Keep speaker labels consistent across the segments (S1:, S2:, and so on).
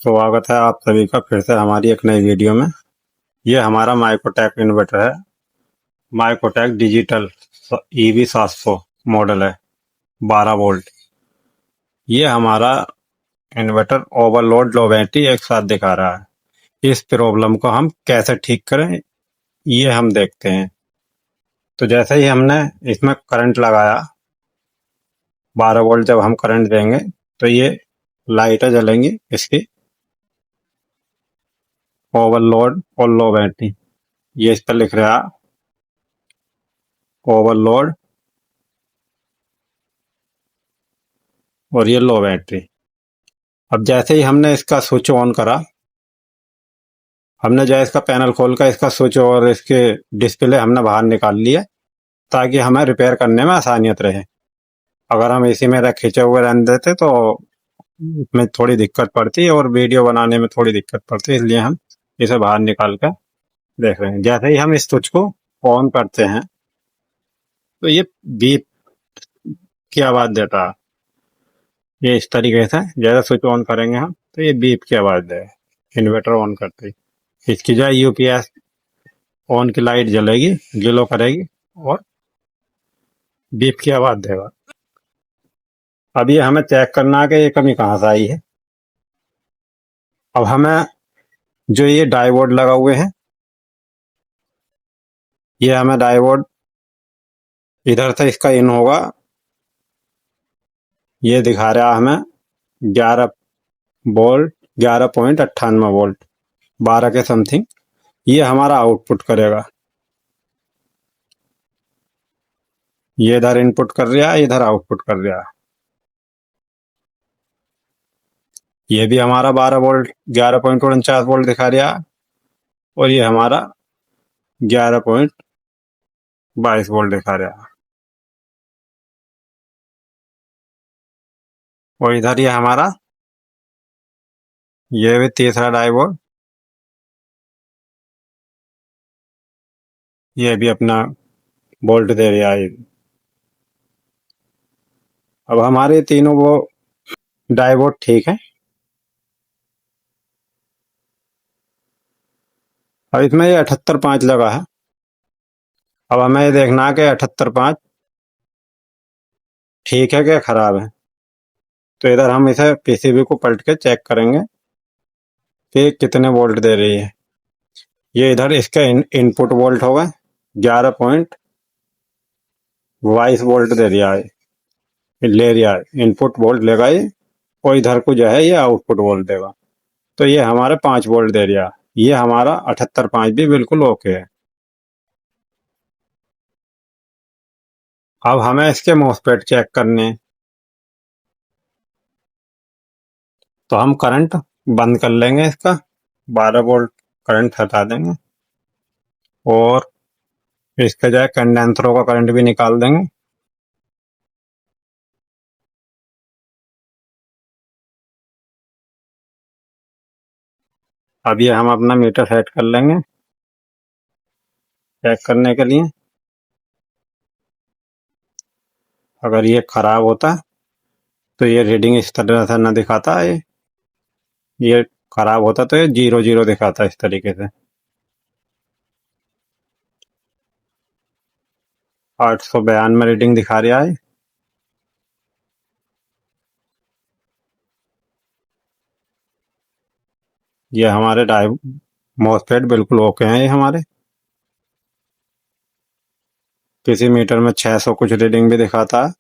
S1: स्वागत है आप सभी का फिर से हमारी एक नई वीडियो में। ये हमारा माइक्रोटेक इन्वर्टर है। माइक्रोटेक डिजिटल EV 700 मॉडल है, 12 वोल्ट। ये हमारा इन्वर्टर ओवरलोड लो बैटरी एक साथ दिखा रहा है। इस प्रॉब्लम को हम कैसे ठीक करें, ये हम देखते हैं। तो जैसे ही हमने इसमें करंट लगाया, 12 वोल्ट जब हम करंट देंगे तो ये लाइटें जलेंगी इसकी, ओवरलोड और लो बैटरी। ये इस पर लिख रहा है ओवरलोड और ये लो बैटरी। अब जैसे ही हमने इसका स्विच ऑन करा, हमने जो है इसका पैनल खोल कर इसका स्विच और इसके डिस्प्ले हमने बाहर निकाल लिया ताकि हमें रिपेयर करने में आसानियत रहे। अगर हम इसी में खींचे हुए रहने देते तो इसमें थोड़ी दिक्कत पड़ती और वीडियो बनाने में थोड़ी दिक्कत पड़ती, इसलिए हम इसे बाहर निकाल कर देख रहे हैं। जैसे ही हम इस स्विच को ऑन करते हैं तो ये बीप की आवाज देता है। ये इस तरीके से जैसे स्विच ऑन करेंगे हम तो ये बीप की आवाज देगा इन्वर्टर ऑन करते ही। इसकी जो है UPS ऑन की लाइट जलेगी, ग्लो करेगी और बीप की आवाज देगा। अब ये हमें चेक करना है कि ये कमी कहाँ से आई है। अब हमें जो ये डायोड लगा हुए हैं, ये हमें डायोड इधर से इसका इन होगा। ये दिखा रहा है हमें 11 वोल्ट, 11.98 वोल्ट, 12 के समथिंग। ये हमारा आउटपुट करेगा। ये इधर इनपुट कर रहा है, इधर आउटपुट कर रहा है। ये भी हमारा 12 वोल्ट, 11.49 वोल्ट दिखा रहा है और ये हमारा 11.22 वोल्ट दिखा रहा है। और इधर ये हमारा ये भी तीसरा डायोड, ये भी अपना वोल्ट दे रहा है। अब हमारे तीनों वो डायोड ठीक है। अब इसमें ये 78.5 लगा है। अब हमें ये देखना है कि 78.5 ठीक है क्या खराब है। तो इधर हम इसे PCB को पलट के चेक करेंगे कि कितने वोल्ट दे रही है। ये इधर इसका इनपुट वोल्ट होगा 11.22 वोल्ट दे दिया है, ले रहा है। इनपुट वोल्ट लेगा ये और इधर को जो है ये आउटपुट वोल्ट देगा। तो ये हमारे 5 वोल्ट दे रहा है। ये हमारा 78.5 भी बिल्कुल ओके है। अब हमें इसके मॉसफेट चेक करने हैं। तो हम करंट बंद कर लेंगे, इसका 12 वोल्ट करंट हटा देंगे और इसके जो है कंडेंसरों का करंट भी निकाल देंगे। अब ये हम अपना मीटर सेट कर लेंगे चेक करने के लिए। अगर ये खराब होता तो ये रीडिंग इस तरह से न दिखाता है। ये खराब होता तो ये 0 0 दिखाता इस तरीके से। 892 रीडिंग दिखा रहा है। ये हमारे मॉसफेट बिल्कुल ओके हैं। ये हमारे किसी मीटर में 600 कुछ रीडिंग भी दिखाता है।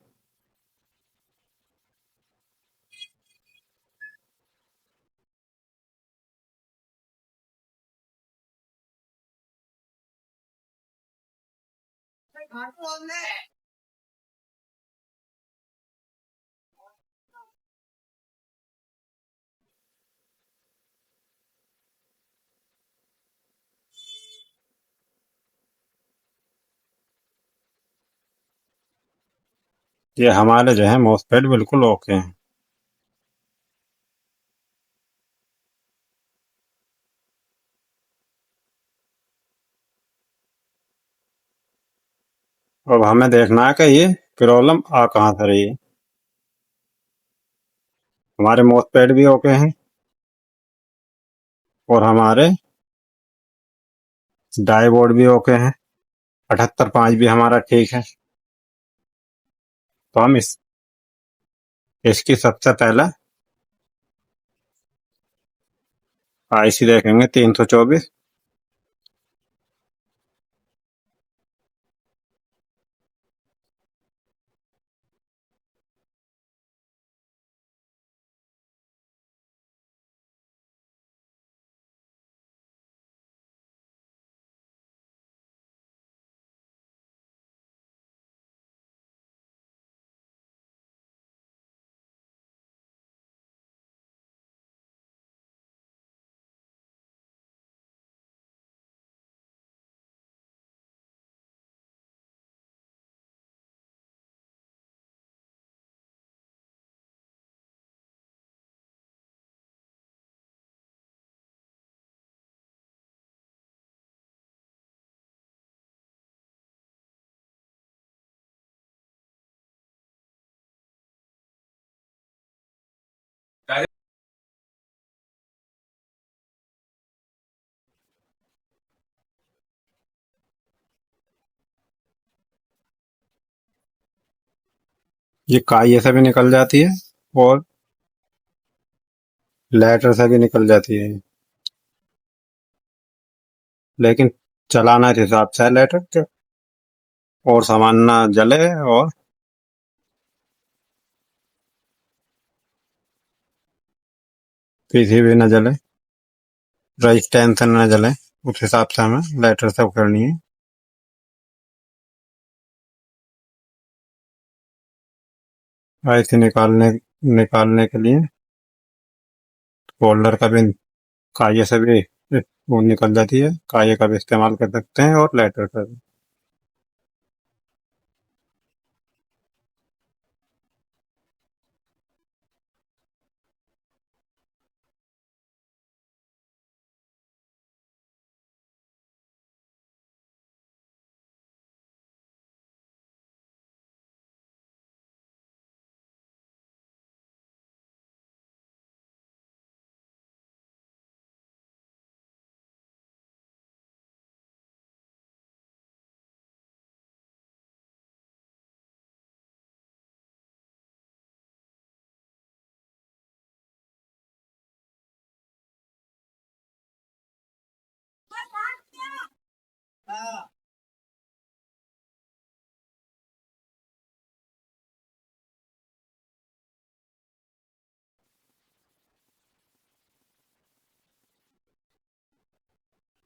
S1: ये हमारे जो है मॉसफेट बिल्कुल ओके हैं। अब हमें देखना है कि ये प्रॉब्लम आ कहाँ से रही है। हमारे मॉसफेट भी ओके हैं। और हमारे डाई बोर्ड भी ओके हैं, 78.5 भी हमारा ठीक है। तो हम इसकी सबसे पहले आईसी देखेंगे 324। ये काई से भी निकल जाती है और लेटर से भी निकल जाती है, लेकिन चलाना इस हिसाब से है लेटर के, और सामान ना जले और पीसी भी ना जले, रजिस्टेंस ना जले। उस हिसाब से हमें लेटर से करनी है। ऐसे निकालने के लिए फोल्डर का भी काये से भी वो निकल जाती है, काये का भी इस्तेमाल कर सकते हैं और लेटर का भी।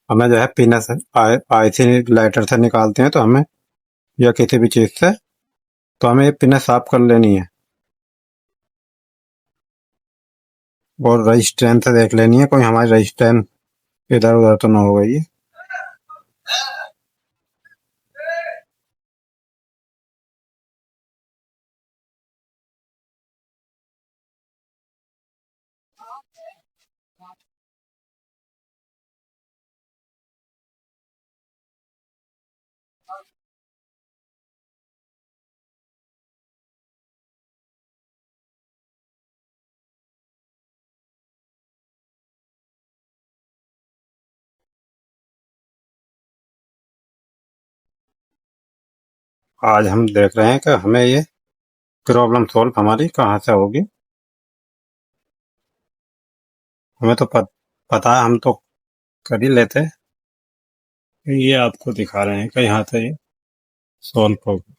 S1: हमें जो है पिन से आईसी लेटर से निकालते हैं तो हमें, या किसी भी चीज से, तो हमें ये पिन साफ कर लेनी है और रजिस्टेंस से देख लेनी है कोई हमारी रजिस्टेंस इधर उधर तो ना हो गई है। आज हम देख रहे हैं कि हमें ये प्रॉब्लम सॉल्व हमारी कहाँ से होगी। हमें तो पता है, हम तो कर ही लेते हैं। ये आपको दिखा रहे हैं कि यहाँ से ये सॉल्व होगी।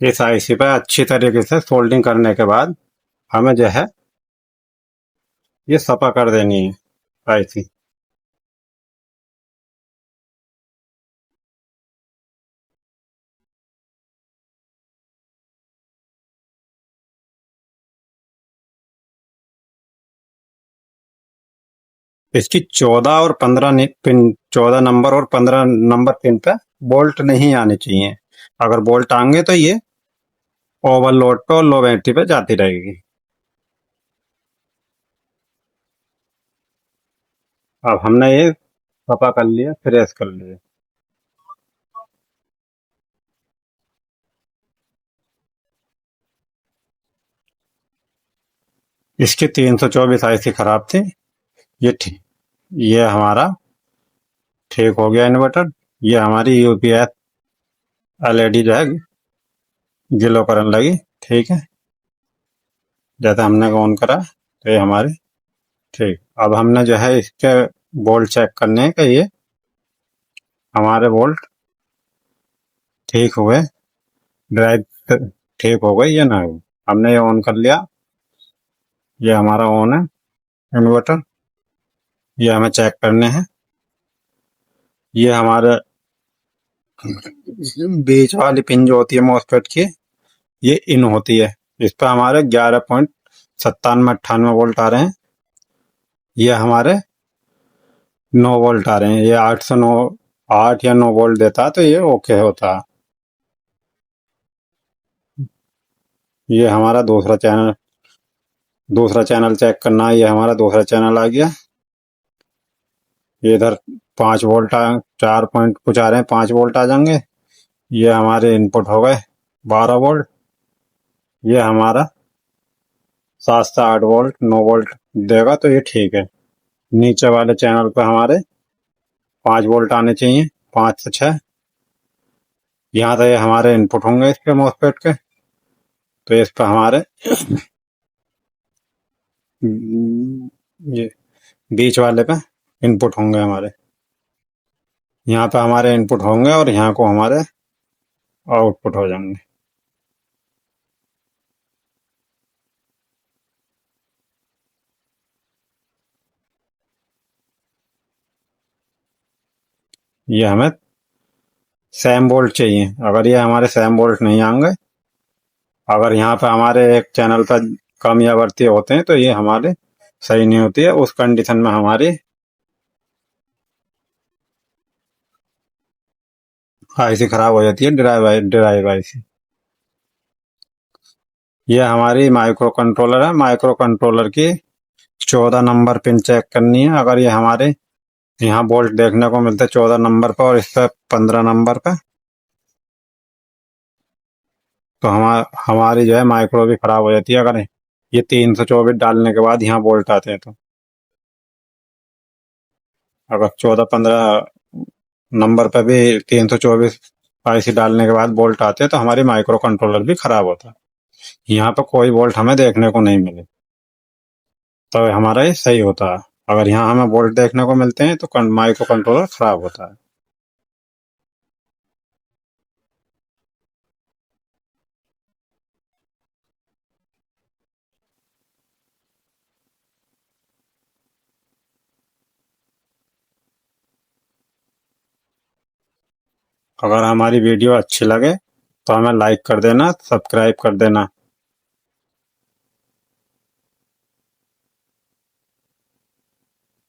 S1: इस आईसी पे अच्छी तरीके से सोल्डिंग करने के बाद हमें जो है ये सपा कर देनी है आईसी। इसकी 14 और 15 पिन, 14 नंबर और 15 नंबर पिन पे बोल्ट नहीं आने चाहिए। अगर बोल्ट आएंगे तो ये ओवरलोड पे और लो बैटरी पे जाती रहेगी। अब हमने ये पता कर लिया, फ्रेश कर लिया। इसकी 324 IC खराब थी। ये ठीक, ये हमारा ठीक हो गया इन्वर्टर। ये हमारी यूपीएस एलईडी जो है ग्लो करने लगी। ठीक है, जैसे हमने ऑन करा तो ये हमारे ठीक। अब हमने जो है इसके बोल्ट चेक करने हैं कि ये हमारे बोल्ट ठीक हुए, ड्राइव ठीक हो गई या ना हो। हमने ये ऑन कर लिया, ये हमारा ऑन है इन्वर्टर। ये हमें चेक करने हैं। ये हमारे बीच वाली पिन जो होती है मॉसफेट की, ये इन होती है। इस पर हमारे 11.97 98 वोल्ट आ रहे हैं। ये हमारे 9 वोल्ट आ रहे हैं। ये 809 8 या 9 वोल्ट देता है तो ये ओके होता है। ये हमारा दूसरा चैनल चेक करना है। ये हमारा दूसरा चैनल आ गया। ये इधर 5 वोल्ट 4 पॉइंट कुछ आ रहे हैं, 5 वोल्ट आ जाएंगे। ये हमारे इनपुट हो गए 12 वोल्ट। ये हमारा 7 से 8 वोल्ट 9 वोल्ट देगा तो ये ठीक है। नीचे वाले चैनल पे हमारे 5 वोल्ट आने चाहिए, 5 से 6। यहाँ से ये हमारे इनपुट होंगे इस पे मॉसफेट के। तो इस पे हमारे ये बीच वाले पे इनपुट होंगे हमारे। यहाँ पे हमारे इनपुट होंगे और यहाँ को हमारे आउटपुट हो जाएंगे। ये हमें सेम वोल्ट चाहिए। अगर ये हमारे सेम वोल्ट नहीं आएंगे, अगर यहाँ पे हमारे एक चैनल पर कम या बढ़ती होते हैं तो ये हमारे सही नहीं होती है। उस कंडीशन में हमारी आईसी खराब हो जाती है, ड्राइव आईसी। ये हमारी माइक्रो कंट्रोलर है। माइक्रो कंट्रोलर की 14 नंबर पिन चेक करनी है। अगर ये हमारे यहाँ बोल्ट देखने को मिलते 14 नंबर पर और इस पर 15 नंबर पर, तो हमारी जो है माइक्रो भी खराब हो जाती है। अगर ये 324 डालने के बाद यहाँ बोल्ट आते हैं तो अगर 14 15 नंबर पर भी 324 आईसी डालने के बाद बोल्ट आते हैं तो हमारी माइक्रो कंट्रोलर भी खराब होता है। यहाँ पर कोई बोल्ट हमें देखने को नहीं मिले तो हमारा ये सही होता है। अगर यहाँ हमें बोल्ट देखने को मिलते हैं तो माइक्रो कंट्रोलर खराब होता है। अगर हमारी वीडियो अच्छी लगे तो हमें लाइक कर देना, सब्सक्राइब कर देना।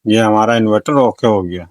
S1: ये हमारा इन्वर्टर ओके हो गया।